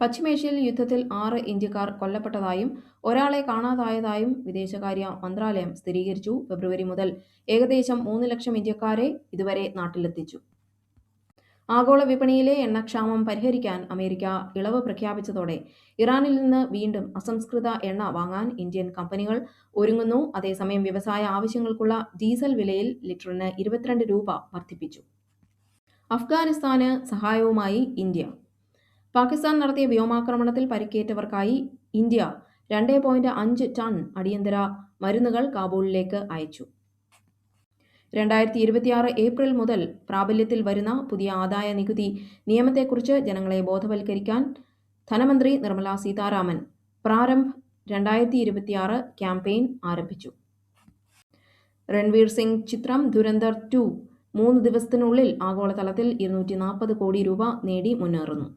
പശ്ചിമേഷ്യയിൽ യുദ്ധത്തിൽ 6 ഇന്ത്യക്കാർ കൊല്ലപ്പെട്ടതായും ഒരാളെ കാണാതായതായും വിദേശകാര്യ മന്ത്രാലയം സ്ഥിരീകരിച്ചു. ഫെബ്രുവരി മുതൽ ഏകദേശം 3 ലക്ഷം ഇന്ത്യക്കാരെ ഇതുവരെ നാട്ടിലെത്തിച്ചു. ആഗോള വിപണിയിലെ എണ്ണക്ഷാമം പരിഹരിക്കാൻ അമേരിക്ക ഇളവ് പ്രഖ്യാപിച്ചതോടെ ഇറാനിൽ നിന്ന് വീണ്ടും അസംസ്കൃത എണ്ണ വാങ്ങാൻ ഇന്ത്യൻ കമ്പനികൾ ഒരുങ്ങുന്നു. അതേസമയം വ്യവസായ ആവശ്യങ്ങൾക്കുള്ള ഡീസൽ വിലയിൽ ലിറ്ററിന് 22 രൂപ വർദ്ധിപ്പിച്ചു. അഫ്ഗാനിസ്ഥാന് സഹായവുമായി ഇന്ത്യ. പാകിസ്ഥാൻ നടത്തിയ വ്യോമാക്രമണത്തിൽ പരിക്കേറ്റവർക്കായി ഇന്ത്യ 2.5 ടൺ അടിയന്തര മരുന്നുകൾ കാബൂളിലേക്ക് അയച്ചു. 2026 ഏപ്രിൽ മുതൽ പ്രാബല്യത്തിൽ വരുന്ന പുതിയ ആദായ നികുതി നിയമത്തെക്കുറിച്ച് ജനങ്ങളെ ബോധവൽക്കരിക്കാൻ ധനമന്ത്രി നിർമ്മല സീതാരാമൻ പ്രാരംഭ് 2026 ക്യാമ്പയിൻ ആരംഭിച്ചു. രൺവീർ സിംഗ് ചിത്രം ധുരന്ദർ 2 3 ദിവസത്തിനുള്ളിൽ ആഗോളതലത്തിൽ 240 കോടി രൂപ നേടി മുന്നേറുന്നു.